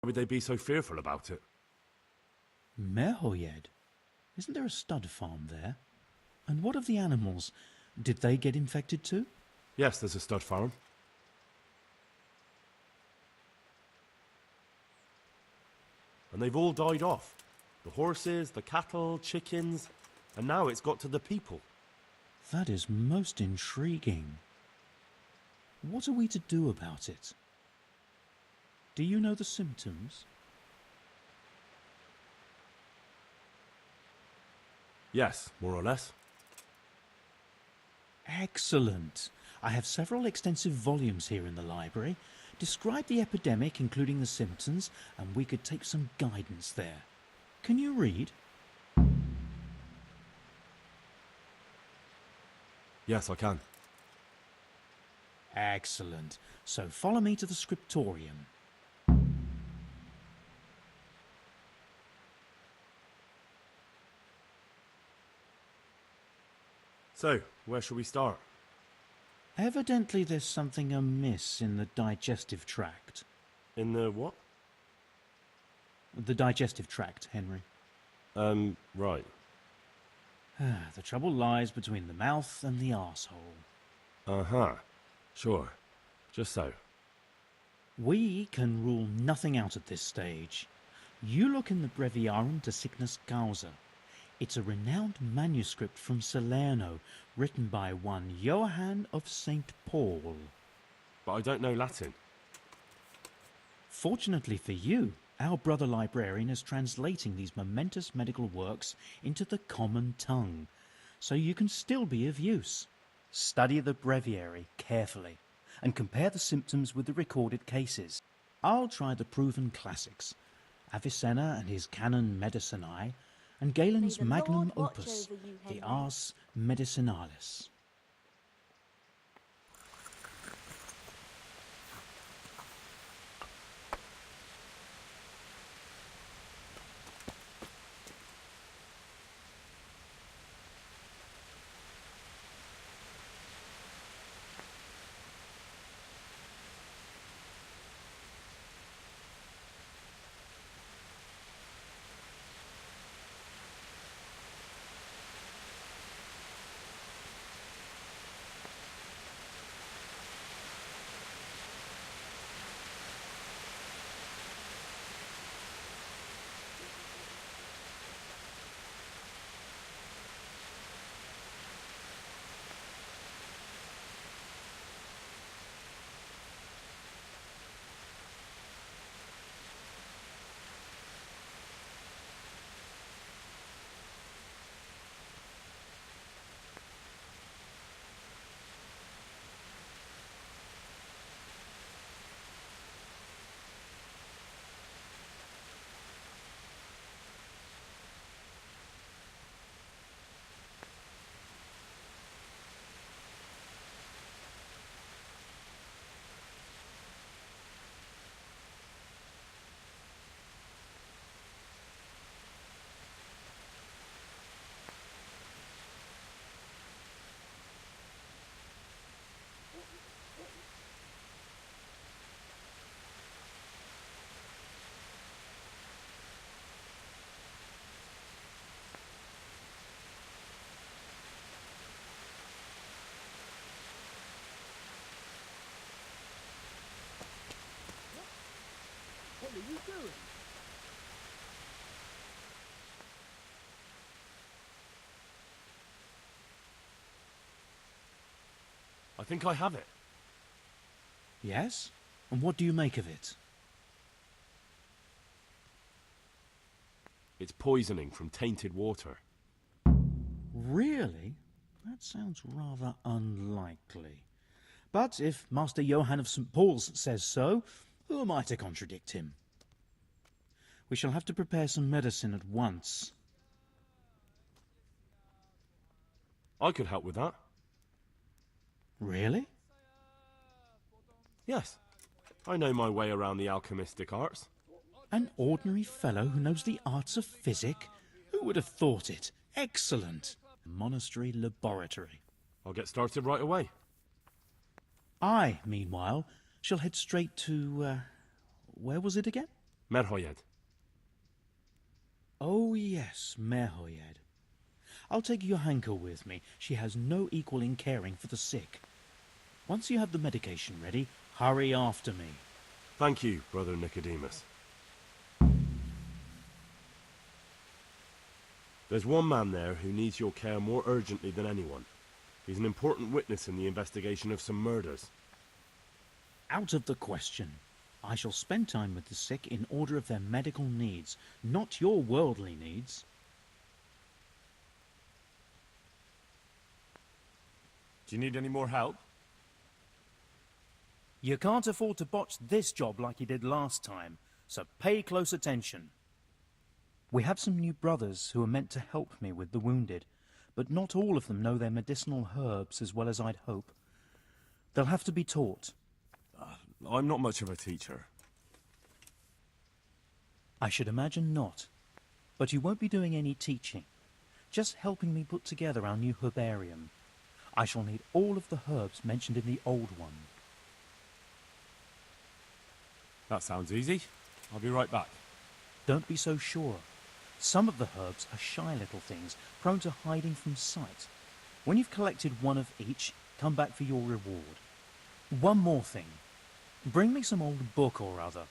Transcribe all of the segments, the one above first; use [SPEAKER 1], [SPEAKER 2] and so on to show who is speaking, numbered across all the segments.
[SPEAKER 1] would they be so fearful about it?
[SPEAKER 2] Merhoyed? Isn't there a stud farm there? And what of the animals? Did they get infected too?
[SPEAKER 1] Yes, there's a stud farm. And they've all died off. The horses, the cattle, chickens, and now it's got to the people.
[SPEAKER 2] That is most intriguing. What are we to do about it? Do you know the symptoms?
[SPEAKER 1] Yes, more or less.
[SPEAKER 2] Excellent. I have several extensive volumes here in the library. Describe the epidemic, including the symptoms, and we could take some guidance there. Can you read?
[SPEAKER 1] Yes, I can.
[SPEAKER 2] Excellent. So follow me to the scriptorium.
[SPEAKER 1] So, where shall we start?
[SPEAKER 2] Evidently there's something amiss in the digestive tract.
[SPEAKER 1] In the what?
[SPEAKER 2] The digestive tract, Henry.
[SPEAKER 1] Right.
[SPEAKER 2] The trouble lies between the mouth and the arsehole.
[SPEAKER 1] Uh-huh. Sure. Just so.
[SPEAKER 2] We can rule nothing out at this stage. You look in the Breviarium de Sickness Causa. It's a renowned manuscript from Salerno, written by one Johann of St. Paul.
[SPEAKER 1] But I don't know Latin.
[SPEAKER 2] Fortunately for you, our brother librarian is translating these momentous medical works into the common tongue, so you can still be of use. Study the breviary carefully and compare the symptoms with the recorded cases. I'll try the proven classics, Avicenna and his Canon Medicinae, and Galen's magnum opus, the Ars Medicinalis.
[SPEAKER 3] What are you doing?
[SPEAKER 1] I think I have it.
[SPEAKER 2] Yes? And what do you make of it?
[SPEAKER 1] It's poisoning from tainted water.
[SPEAKER 2] Really? That sounds rather unlikely. But if Master Johann of St. Paul's says so, who am I to contradict him? We shall have to prepare some medicine at once.
[SPEAKER 1] I could help with that.
[SPEAKER 2] Really?
[SPEAKER 1] Yes. I know my way around the alchemistic arts.
[SPEAKER 2] An ordinary fellow who knows the arts of physic? Who would have thought it? Excellent. Monastery laboratory.
[SPEAKER 1] I'll get started right away.
[SPEAKER 2] I, meanwhile, shall head straight to... where was it again?
[SPEAKER 1] Merhoyed.
[SPEAKER 2] Oh yes, Merhoyed. I'll take Johanka with me. She has no equal in caring for the sick. Once you have the medication ready, hurry after me.
[SPEAKER 1] Thank you, Brother Nicodemus. There's one man there who needs your care more urgently than anyone. He's an important witness in the investigation of some murders.
[SPEAKER 2] Out of the question. I shall spend time with the sick in order of their medical needs, not your worldly needs.
[SPEAKER 4] Do you need any more help?
[SPEAKER 2] You can't afford to botch this job like you did last time, so pay close attention. We have some new brothers who are meant to help me with the wounded, but not all of them know their medicinal herbs as well as I'd hope. They'll have to be taught.
[SPEAKER 4] I'm not much of a teacher.
[SPEAKER 2] I should imagine not. But you won't be doing any teaching. Just helping me put together our new herbarium. I shall need all of the herbs mentioned in the old one.
[SPEAKER 4] That sounds easy. I'll be right back.
[SPEAKER 2] Don't be so sure. Some of the herbs are shy little things, prone to hiding from sight. When you've collected one of each, come back for your reward. One more thing. Bring me some old book or other.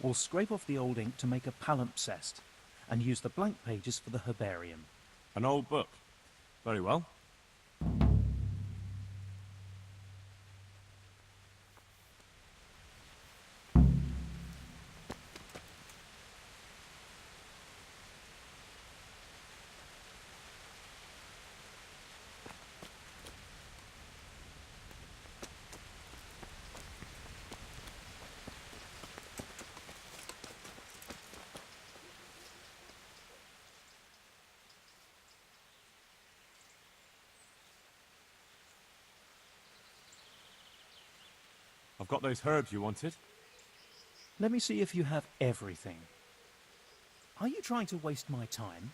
[SPEAKER 2] We'll scrape off the old ink to make a palimpsest, and use the blank pages for the herbarium.
[SPEAKER 4] An old book. Very well. I've got those herbs you wanted.
[SPEAKER 2] Let me see if you have everything. Are you trying to waste my time?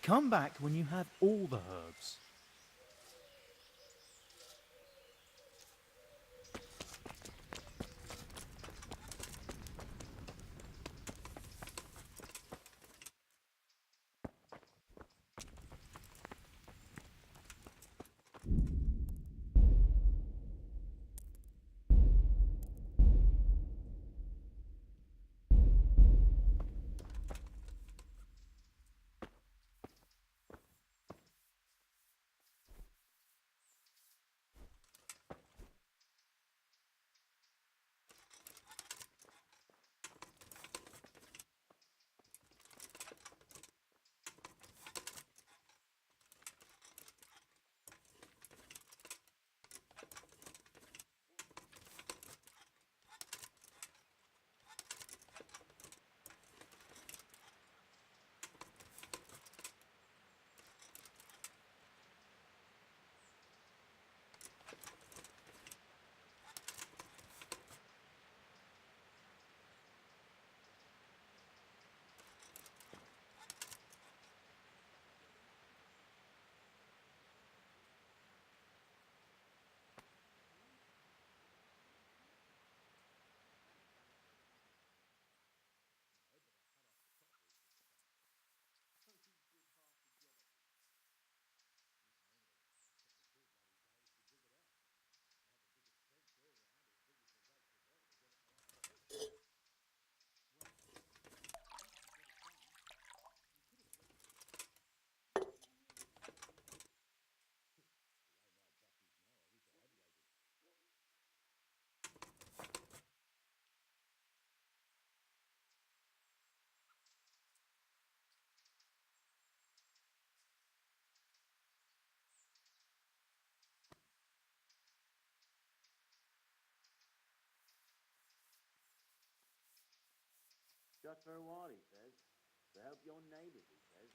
[SPEAKER 2] Come back when you have all the herbs.
[SPEAKER 3] Just for a while, he says. To help your neighbours, he says.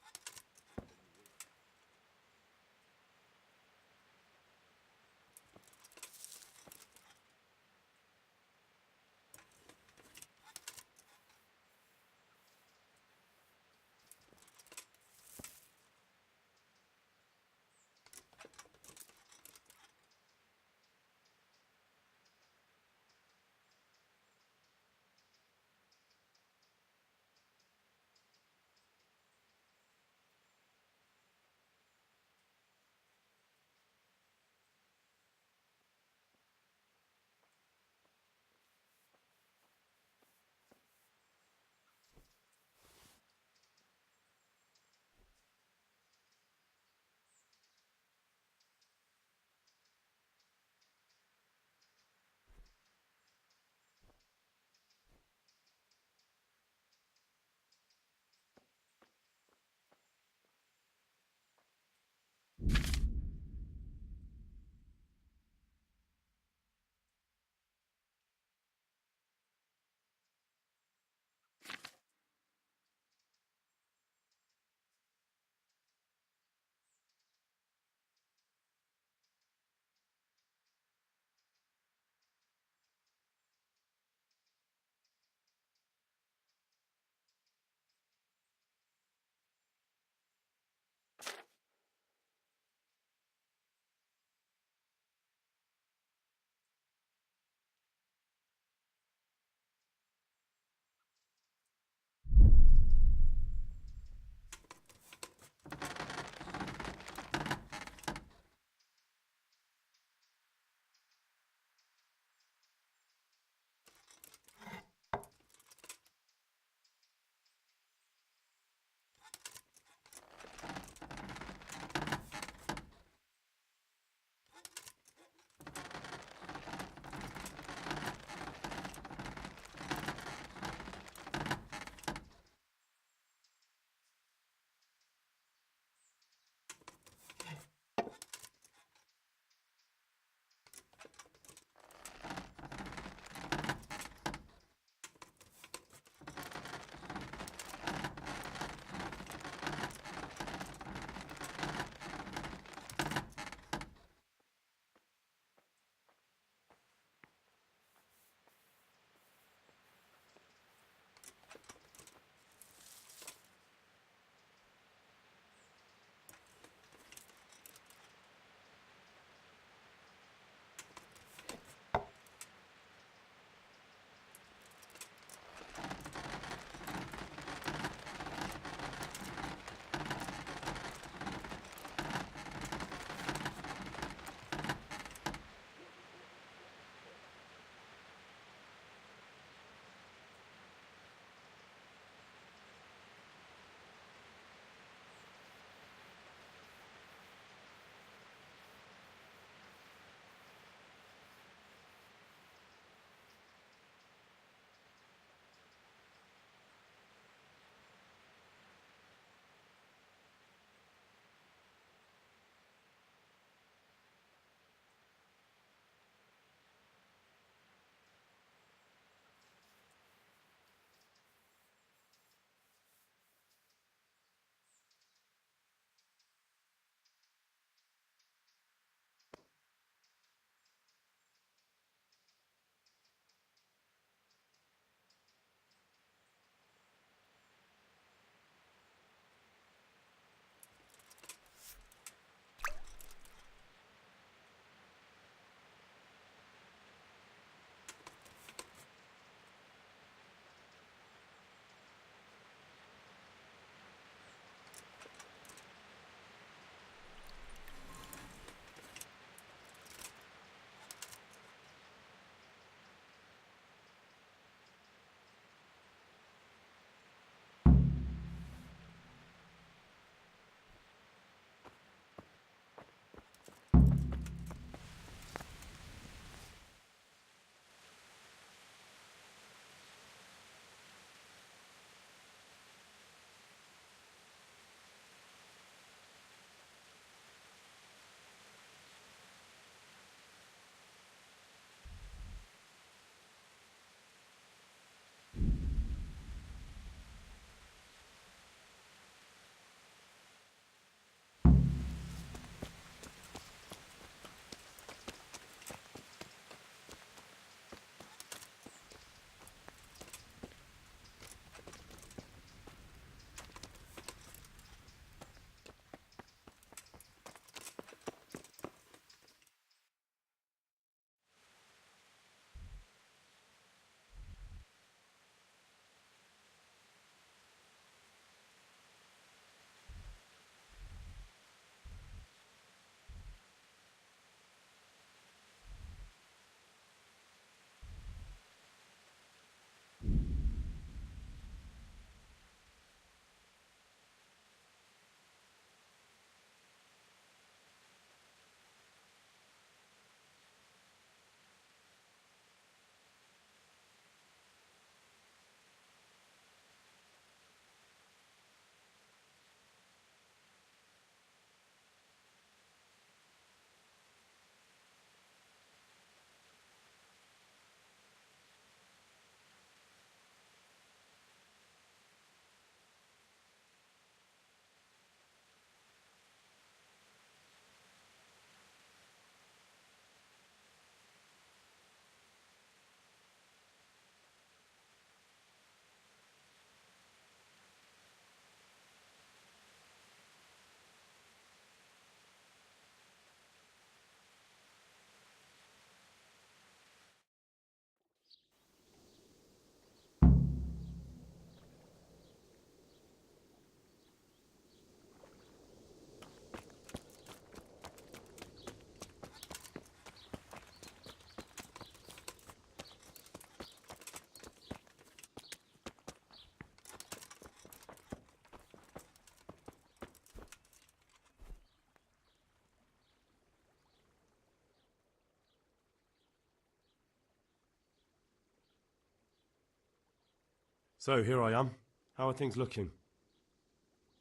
[SPEAKER 1] So here I am. How are things looking?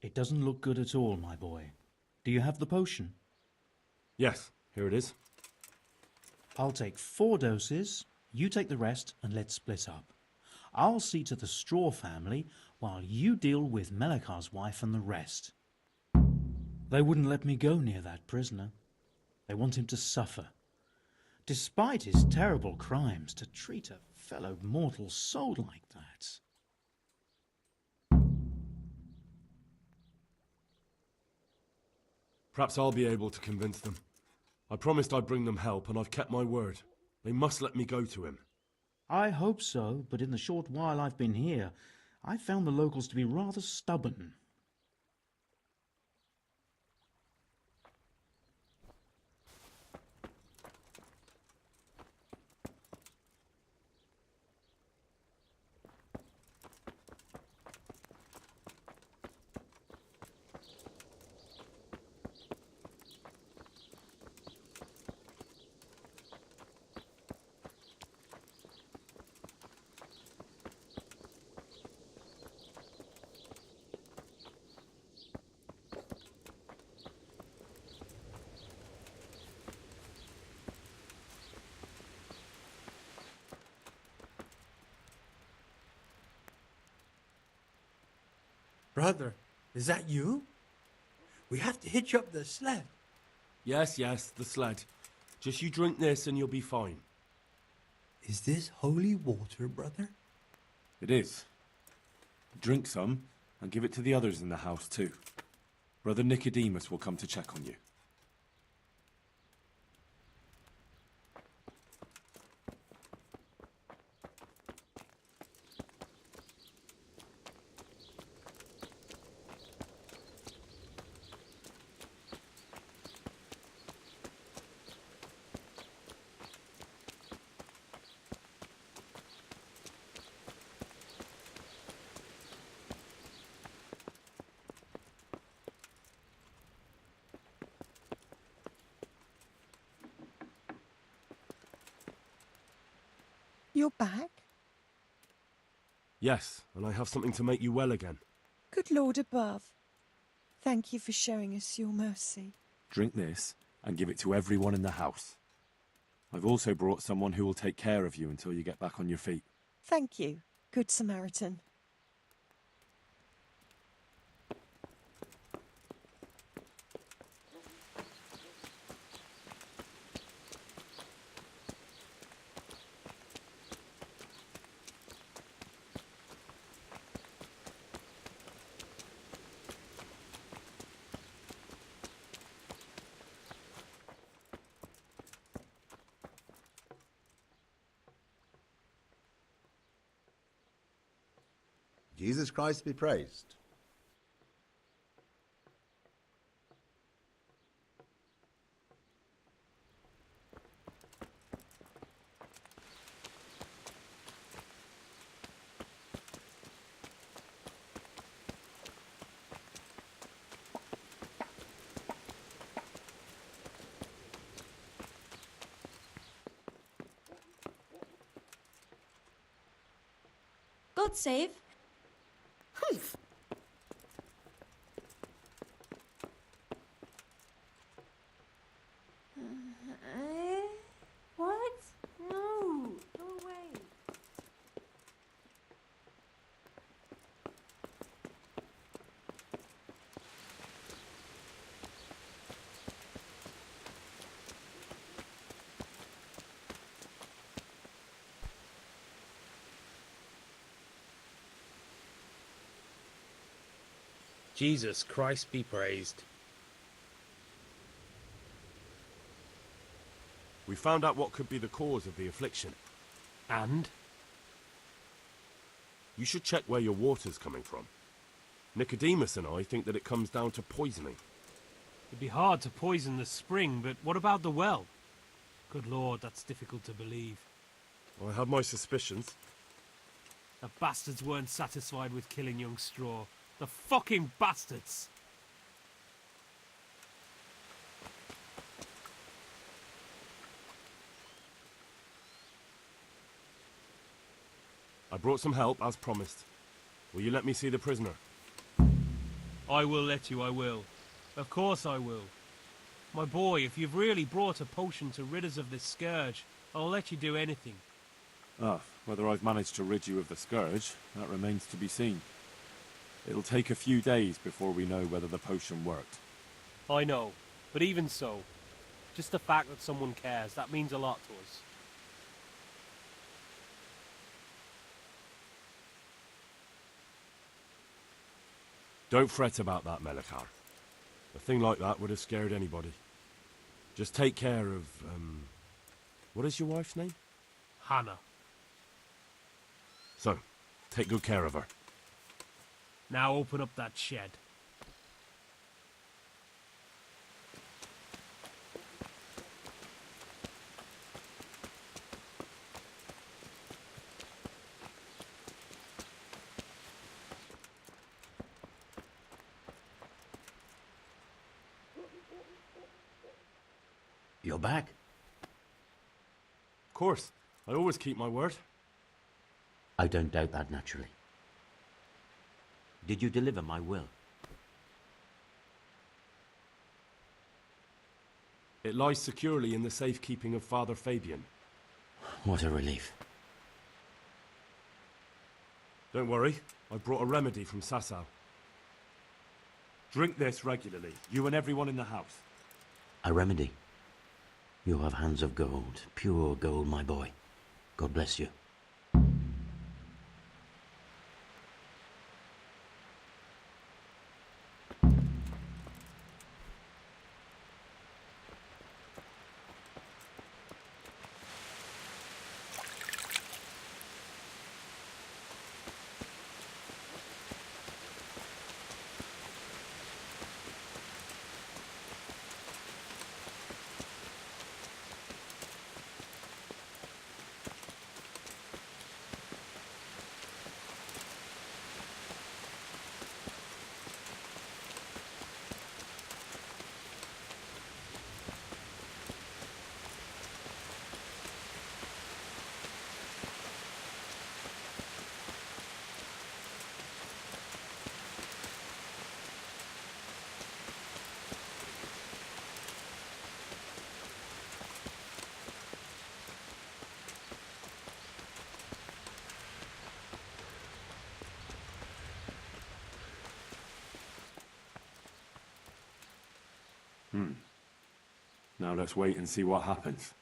[SPEAKER 2] It doesn't look good at all, my boy. Do you have the potion?
[SPEAKER 1] Yes, here it is.
[SPEAKER 2] I'll take 4 doses, you take the rest, and let's split up. I'll see to the Straw family while you deal with Melikar's wife and the rest. They wouldn't let me go near that prisoner. They want him to suffer. Despite his terrible crimes, to treat a fellow mortal soul like that.
[SPEAKER 1] Perhaps I'll be able to convince them. I promised I'd bring them help, and I've kept my word. They must let me go to him.
[SPEAKER 2] I hope so, but in the short while I've been here, I've found the locals to be rather stubborn.
[SPEAKER 5] Brother, is that you? We have to hitch up the sled.
[SPEAKER 1] Yes, the sled. Just you drink this and you'll be fine.
[SPEAKER 5] Is this holy water, brother?
[SPEAKER 4] It is. Drink some and give it to the others in the house too. Brother Nicodemus will come to check on you.
[SPEAKER 6] You're back?
[SPEAKER 1] Yes, and I have something to make you well again.
[SPEAKER 6] Good Lord above. Thank you for showing us your mercy.
[SPEAKER 4] Drink this and give it to everyone in the house. I've also brought someone who will take care of you until you get back on your feet.
[SPEAKER 6] Thank you, Good Samaritan.
[SPEAKER 7] Jesus Christ be praised.
[SPEAKER 8] God save.
[SPEAKER 6] Humph!
[SPEAKER 8] What? No, go away.
[SPEAKER 9] Jesus Christ be praised.
[SPEAKER 1] We found out what could be the cause of the affliction.
[SPEAKER 9] And?
[SPEAKER 1] You should check where your water's coming from. Nicodemus and I think that it comes down to poisoning.
[SPEAKER 9] It'd be hard to poison the spring, but what about the well? Good Lord, that's difficult to believe.
[SPEAKER 1] I had my suspicions.
[SPEAKER 9] The bastards weren't satisfied with killing young Straw. The fucking bastards!
[SPEAKER 1] I brought some help, as promised. Will you let me see the prisoner?
[SPEAKER 9] I will let you, I will. Of course I will. My boy, if you've really brought a potion to rid us of this scourge, I'll let you do anything.
[SPEAKER 4] Ah, whether I've managed to rid you of the scourge, that remains to be seen. It'll take a few days before we know whether the potion worked.
[SPEAKER 9] I know, but even so, just the fact that someone cares, that means a lot to us.
[SPEAKER 1] Don't fret about that, Melikar. A thing like that would have scared anybody. Just take care of, what is your wife's name?
[SPEAKER 9] Hannah.
[SPEAKER 1] So, take good care of her.
[SPEAKER 9] Now open up that shed.
[SPEAKER 5] You're back?
[SPEAKER 1] Of course, I always keep my word.
[SPEAKER 10] I don't doubt that, naturally. Did you deliver my will?
[SPEAKER 1] It lies securely in the safekeeping of Father Fabian.
[SPEAKER 10] What a relief.
[SPEAKER 1] Don't worry, I brought a remedy from Sasau. Drink this regularly, you and everyone in the house.
[SPEAKER 10] A remedy? You have hands of gold, pure gold, my boy. God bless you.
[SPEAKER 4] Now let's wait and see what happens.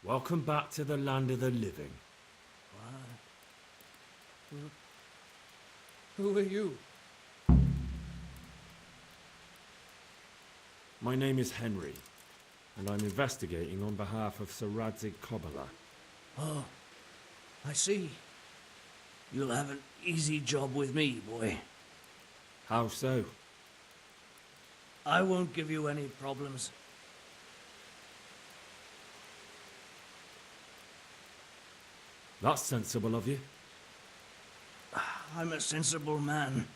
[SPEAKER 4] Welcome back to the land of the living.
[SPEAKER 5] Who are you?
[SPEAKER 4] My name is Henry, and I'm investigating on behalf of Sir Radzig Kobyla.
[SPEAKER 11] Oh, I see. You'll have an easy job with me, boy.
[SPEAKER 4] How so?
[SPEAKER 11] I won't give you any problems.
[SPEAKER 4] That's sensible of you.
[SPEAKER 11] I'm a sensible man.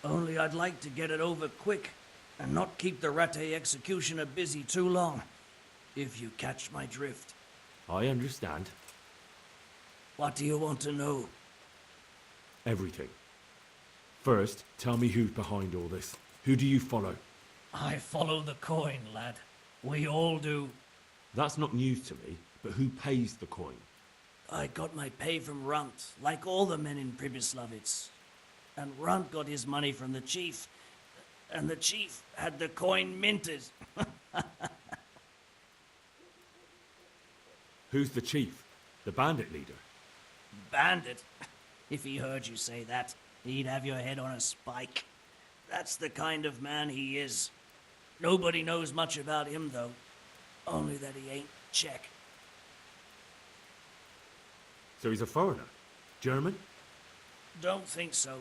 [SPEAKER 11] Only I'd like to get it over quick and not keep the Rattay executioner busy too long, if you catch my drift.
[SPEAKER 4] I understand.
[SPEAKER 11] What do you want to know?
[SPEAKER 4] Everything. First, tell me who's behind all this. Who do you follow?
[SPEAKER 11] I follow the coin, lad. We all do.
[SPEAKER 4] That's not news to me, but who pays the coin?
[SPEAKER 11] I got my pay from Runt, like all the men in Pribyslavitz. And Runt got his money from the chief. And the chief had the coin minted.
[SPEAKER 4] Who's the chief? The bandit leader?
[SPEAKER 11] Bandit? If he heard you say that, he'd have your head on a spike. That's the kind of man he is. Nobody knows much about him, though. Only that he ain't Czech.
[SPEAKER 4] So he's a foreigner? German?
[SPEAKER 11] Don't think so.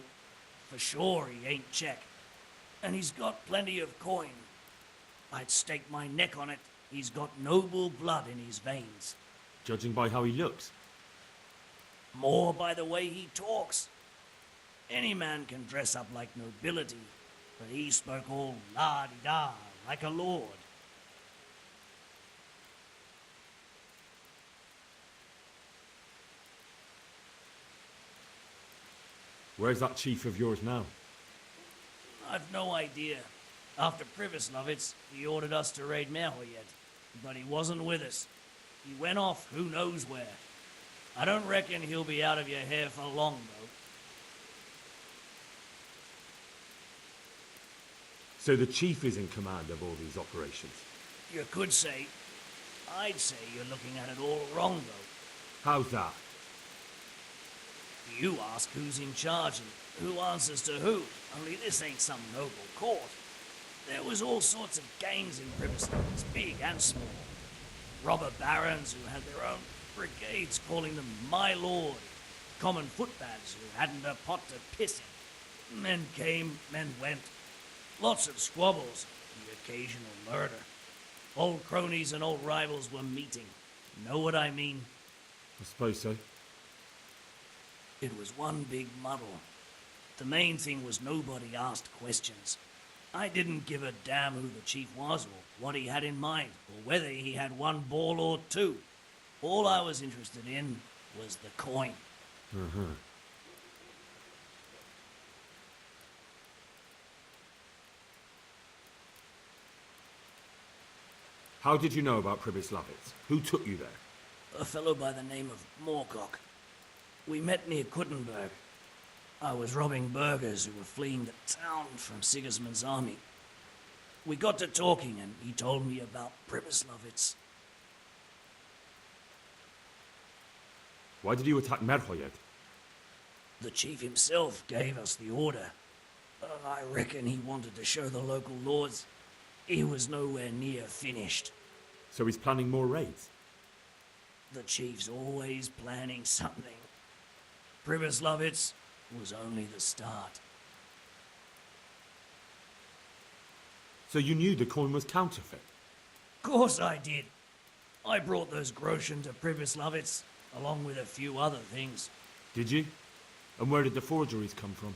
[SPEAKER 11] For sure he ain't Czech. And he's got plenty of coin. I'd stake my neck on it. He's got noble blood in his veins.
[SPEAKER 4] Judging by how he looks?
[SPEAKER 11] More by the way he talks. Any man can dress up like nobility, but he spoke all la-di-da, like a lord.
[SPEAKER 4] Where's that chief of yours now?
[SPEAKER 11] I've no idea. After Pribyslavitz, he ordered us to raid Merhoyed, but he wasn't with us. He went off who knows where. I don't reckon he'll be out of your hair for long, though.
[SPEAKER 4] So the chief is in command of all these operations?
[SPEAKER 11] You could say. I'd say you're looking at it all wrong, though.
[SPEAKER 4] How's that?
[SPEAKER 11] You ask who's in charge and who answers to who. Only this ain't some noble court. There was all sorts of gangs in Pribyslavitz, big and small. Robber barons who had their own brigades calling them my lord. Common footpads who hadn't a pot to piss in. Men came, men went. Lots of squabbles, the occasional murder. Old cronies and old rivals were meeting. Know what I mean?
[SPEAKER 4] I suppose so.
[SPEAKER 11] It was one big muddle. The main thing was nobody asked questions. I didn't give a damn who the chief was or what he had in mind or whether he had one ball or two. All I was interested in was the coin.
[SPEAKER 4] How did you know about Pribyslavitz? Who took you there?
[SPEAKER 11] A fellow by the name of Moorcock. We met near Kuttenberg. I was robbing burghers who were fleeing the town from Sigismund's army. We got to talking and he told me about Pribyslavitz.
[SPEAKER 4] Why did you attack Merhoyed?
[SPEAKER 11] The chief himself gave us the order. I reckon he wanted to show the local lords he was nowhere near finished.
[SPEAKER 4] So he's planning more raids?
[SPEAKER 11] The chief's always planning something. Pribyslavitz was only the start.
[SPEAKER 4] So you knew the coin was counterfeit?
[SPEAKER 11] Course I did. I brought those groschen to Pribyslavitz, along with a few other things.
[SPEAKER 4] Did you? And where did the forgeries come from?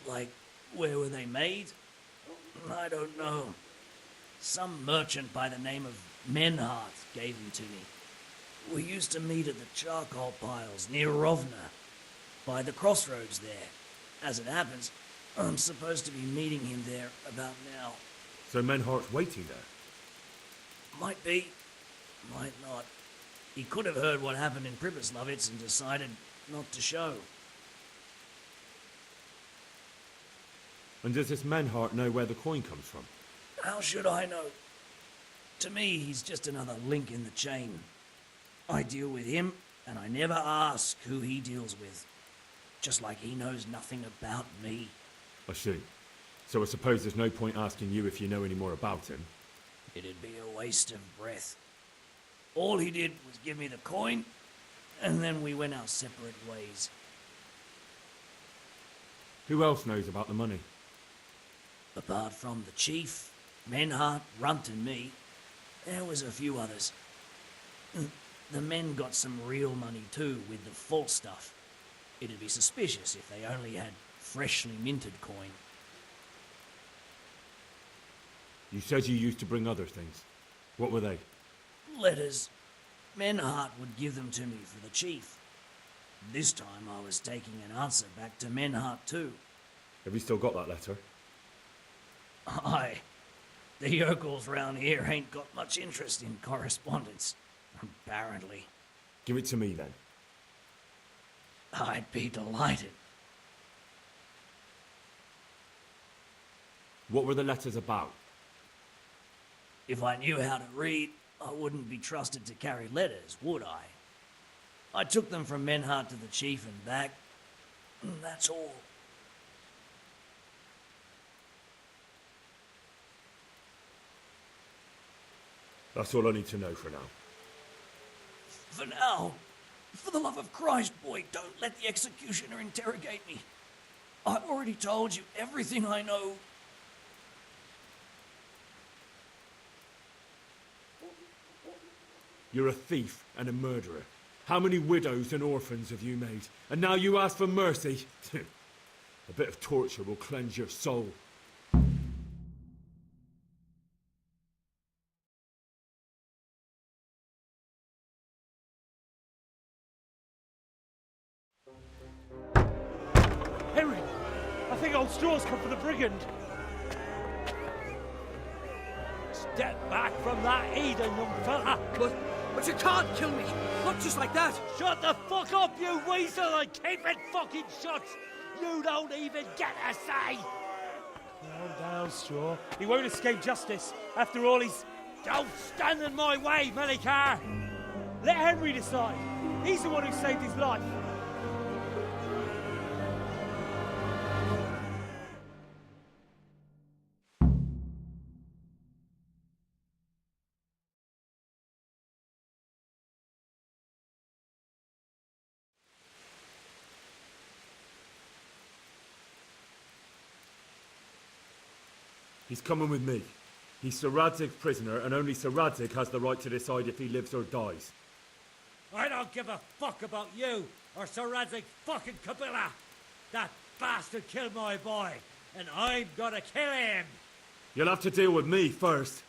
[SPEAKER 11] Like, where were they made? I don't know. Some merchant by the name of Menhart gave them to me. We used to meet at the charcoal piles near Rovna, by the crossroads there. As it happens, I'm supposed to be meeting him there about now.
[SPEAKER 4] So Menhart's waiting there?
[SPEAKER 11] Might be, might not. He could have heard what happened in Pribyslavitz and decided not to show.
[SPEAKER 4] And does this Menhart know where the coin comes from?
[SPEAKER 11] How should I know? To me, he's just another link in the chain. I deal with him, and I never ask who he deals with. just like he knows nothing about me.
[SPEAKER 4] I see. So I suppose there's no point asking you if you know any more about him.
[SPEAKER 11] It'd be a waste of breath. All he did was give me the coin, and then we went our separate ways.
[SPEAKER 4] Who else knows about the money?
[SPEAKER 11] Apart from the chief, Menhart, Runt and me, there was a few others. The men got some real money too with the false stuff. It'd be suspicious if they only had freshly minted coin.
[SPEAKER 4] You said you used to bring other things. What were they?
[SPEAKER 11] Letters. Menhart would give them to me for the chief. This time I was taking an answer back to Menhart too.
[SPEAKER 4] Have you still got that letter?
[SPEAKER 11] Aye. The yokels round here ain't got much interest in correspondence, apparently.
[SPEAKER 4] Give it to me then.
[SPEAKER 11] I'd be delighted.
[SPEAKER 4] What were the letters about?
[SPEAKER 11] If I knew how to read, I wouldn't be trusted to carry letters, would I? I took them from Menhart to the chief and back. That's all.
[SPEAKER 4] That's all I need to know for now.
[SPEAKER 11] For now, for the love of Christ, boy, don't let the executioner interrogate me. I've already told you everything I know.
[SPEAKER 4] You're a thief and a murderer. How many widows and orphans have you made? And now you ask for mercy? A bit of torture will cleanse your soul.
[SPEAKER 9] Henry! I think old Straw's come for the brigand. Step back from that Eden, young fella!
[SPEAKER 5] But you can't kill me! Not just like that!
[SPEAKER 9] Shut the fuck up, you weasel, and keep it fucking shut! You don't even get a say! Calm down, Straw. He won't escape justice. After all, he's... Don't stand in my way, Melikar! Let Henry decide. He's the one who saved his life.
[SPEAKER 4] He's coming with me. He's Sir Radzig's prisoner, and only Sir Radzig has the right to decide if he lives or dies.
[SPEAKER 9] I don't give a fuck about you or Sir Radzig fucking Kabila. That bastard killed my boy, and I'm gonna kill him.
[SPEAKER 4] You'll have to deal with me first.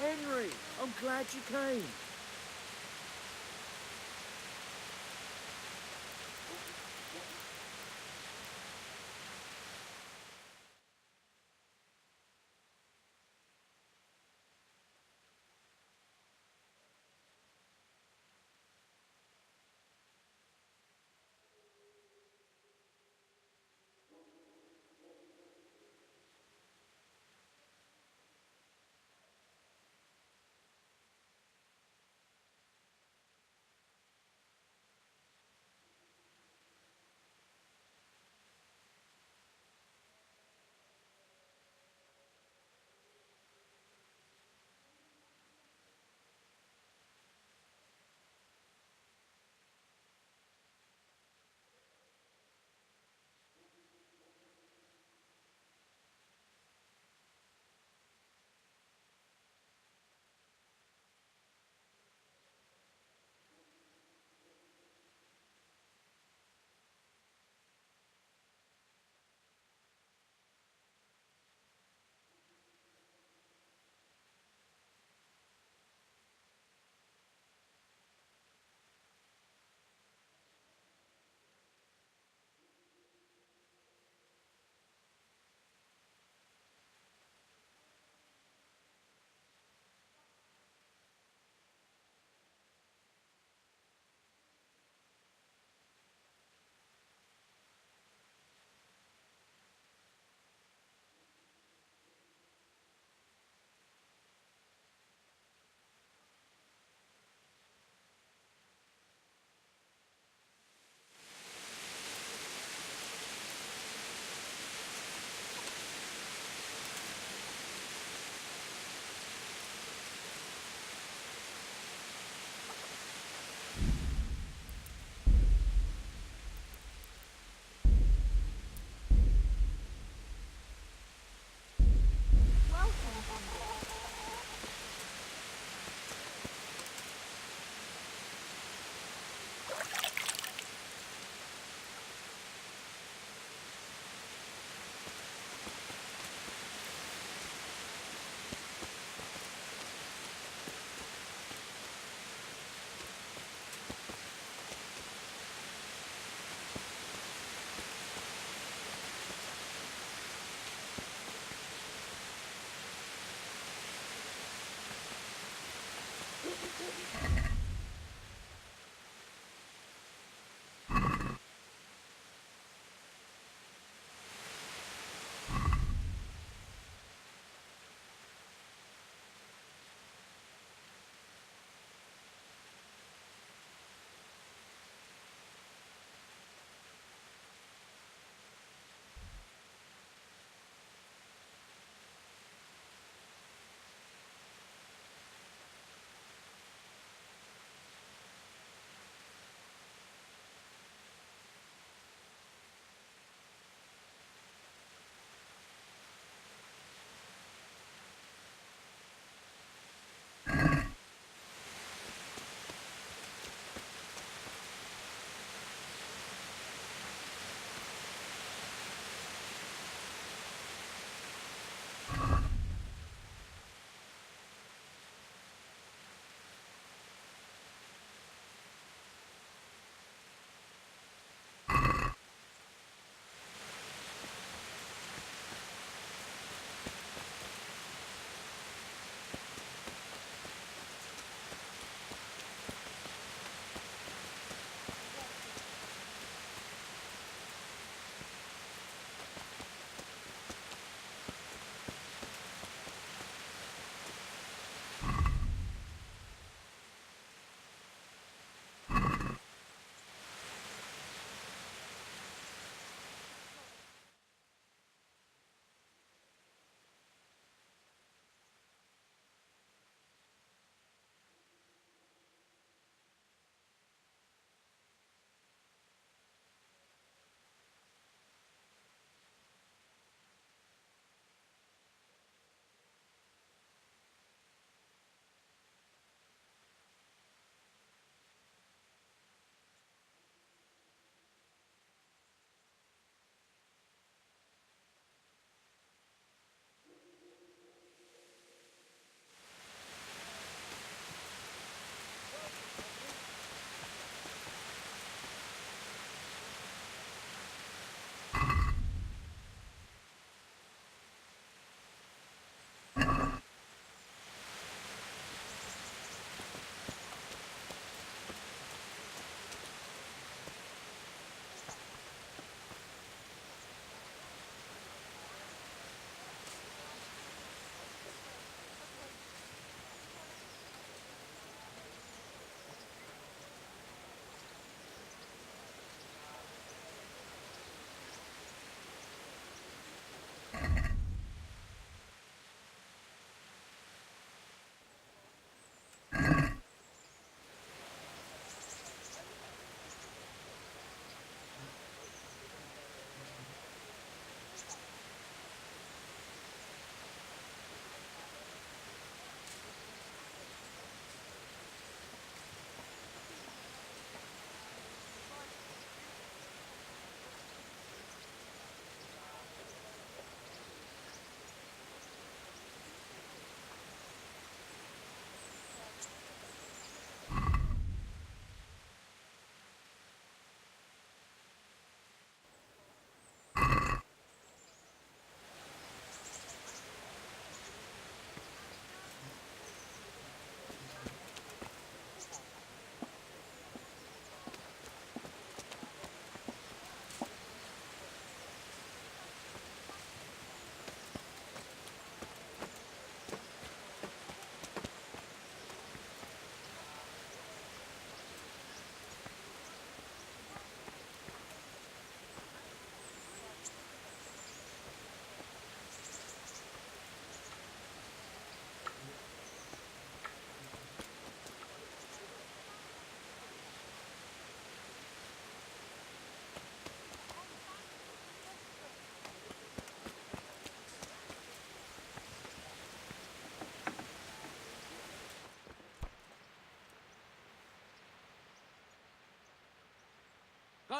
[SPEAKER 3] Henry, I'm glad you came.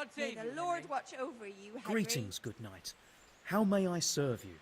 [SPEAKER 9] God
[SPEAKER 6] May
[SPEAKER 9] save
[SPEAKER 6] the
[SPEAKER 9] you,
[SPEAKER 6] Lord
[SPEAKER 9] Henry.
[SPEAKER 6] watch over you, Henry.
[SPEAKER 2] Greetings, good knight. How may I serve you?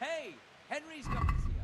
[SPEAKER 9] Hey, Henry's come to see us.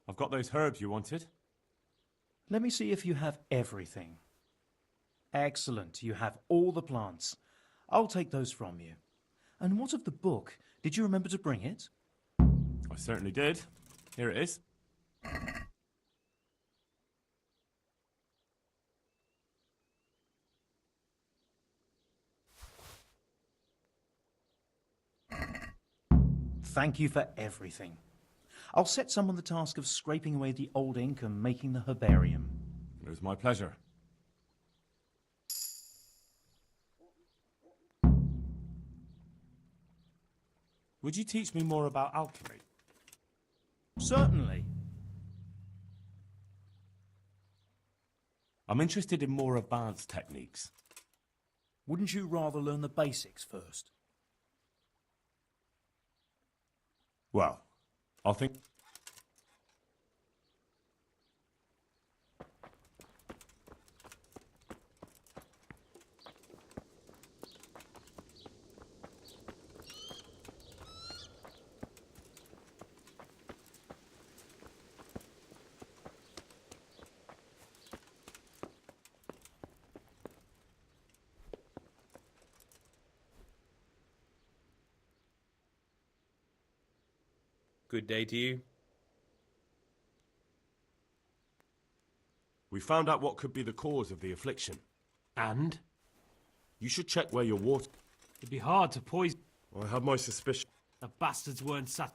[SPEAKER 4] I've got those herbs you wanted.
[SPEAKER 2] Let me see if you have everything. Excellent, you have all the plants. I'll take those from you. And what of the book? Did you remember to bring it?
[SPEAKER 4] I certainly did. Here it is.
[SPEAKER 2] Thank you for everything. I'll set someone the task of scraping away the old ink and making the herbarium.
[SPEAKER 4] It was my pleasure. Would you teach me more about alchemy?
[SPEAKER 2] Certainly.
[SPEAKER 4] I'm interested in more advanced techniques.
[SPEAKER 2] Wouldn't you rather learn the basics first?
[SPEAKER 4] Well, I'll think...
[SPEAKER 12] Good day to you.
[SPEAKER 1] We found out what could be the cause of the affliction. And? You should check where your water...
[SPEAKER 9] It'd be hard to poison.
[SPEAKER 1] I have my suspicion.
[SPEAKER 9] The bastards weren't sat.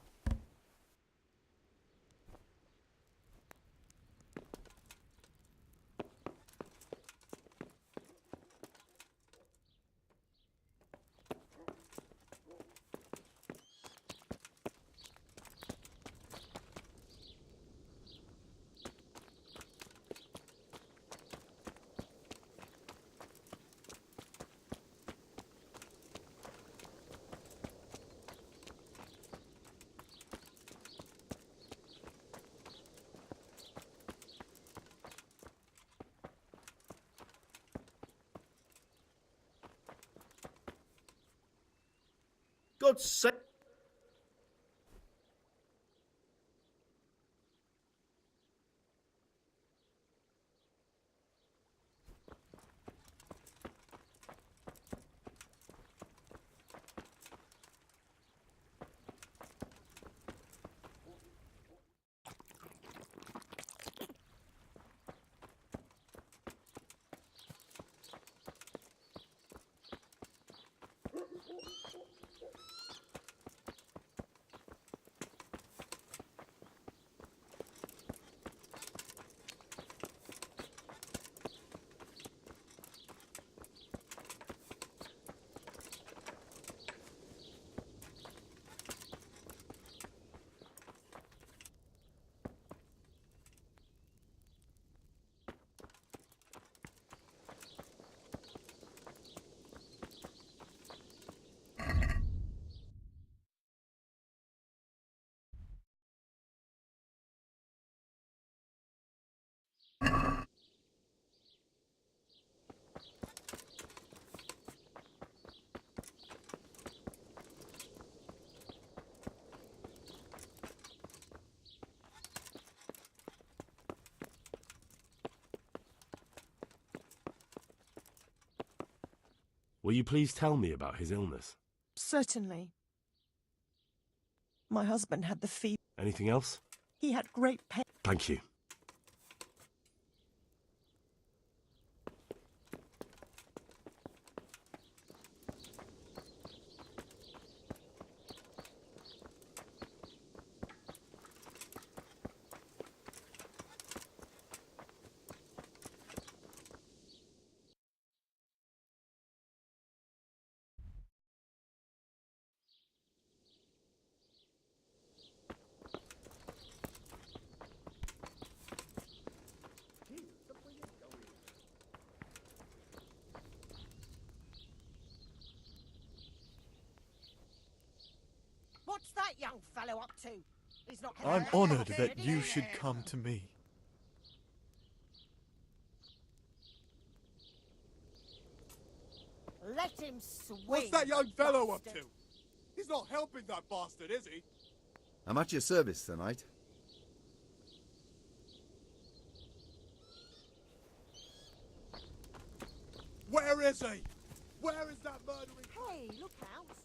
[SPEAKER 5] God's sake.
[SPEAKER 1] Will you please tell me about his illness?
[SPEAKER 6] Certainly. My husband had the fever.
[SPEAKER 1] Anything else?
[SPEAKER 6] He had great pain.
[SPEAKER 1] Thank you.
[SPEAKER 13] What's that young fellow up to? He's not
[SPEAKER 14] I'm honoured that you should come to me.
[SPEAKER 13] Let him swing.
[SPEAKER 14] What's that young fellow up to? He's not helping that bastard, is he?
[SPEAKER 7] I'm at your service tonight.
[SPEAKER 14] Where is he? Where is that murdering...
[SPEAKER 13] Hey, look out!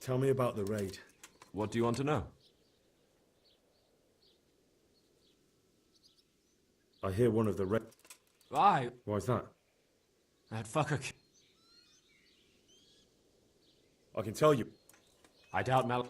[SPEAKER 15] Tell me about the raid.
[SPEAKER 1] What do you want to know?
[SPEAKER 15] I hear one of the raid...
[SPEAKER 1] Aye.
[SPEAKER 15] Why's that?
[SPEAKER 1] That fucker...
[SPEAKER 15] I can tell you.
[SPEAKER 1] I doubt Mal...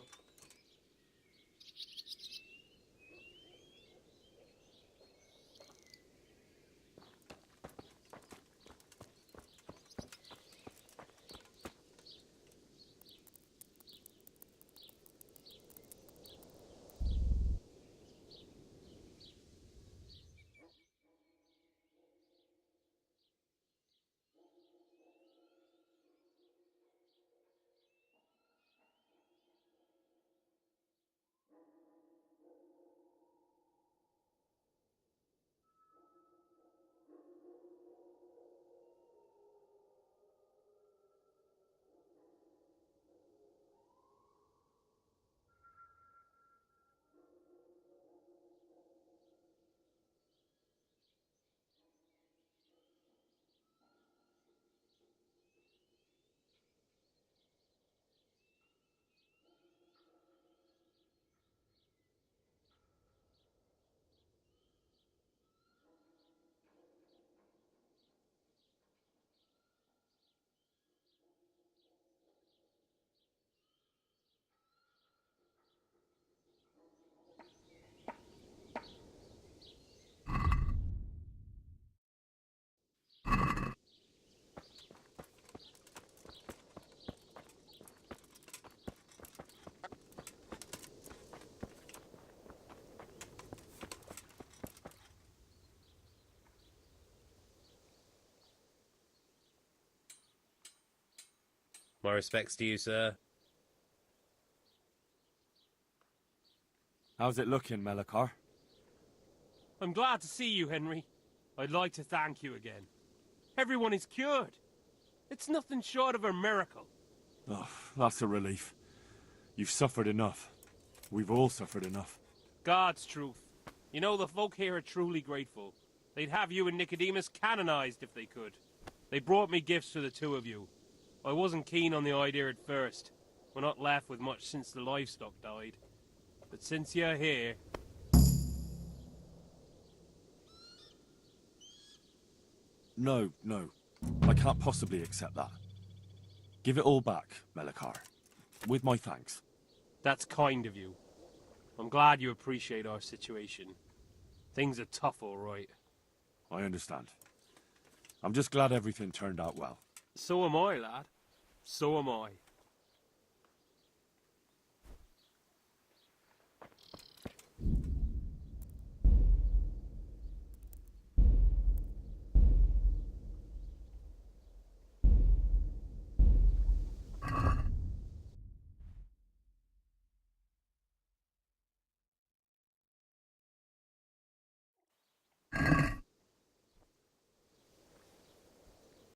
[SPEAKER 12] My respects to you, sir.
[SPEAKER 4] How's it looking, Melikar?
[SPEAKER 9] I'm glad to see you, Henry. I'd like to thank you again. Everyone is cured. It's nothing short of a miracle.
[SPEAKER 4] Oh, that's a relief. You've suffered enough. We've all suffered enough.
[SPEAKER 9] God's truth. You know, the folk here are truly grateful. They'd have you and Nicodemus canonized if they could. They brought me gifts for the two of you. I wasn't keen on the idea at first. We're not left with much since the livestock died. But since you're here...
[SPEAKER 4] No. I can't possibly accept that. Give it all back, Melikar. With my thanks.
[SPEAKER 9] That's kind of you. I'm glad you appreciate our situation. Things are tough, all right.
[SPEAKER 4] I understand. I'm just glad everything turned out well.
[SPEAKER 9] So am I, lad. So am I.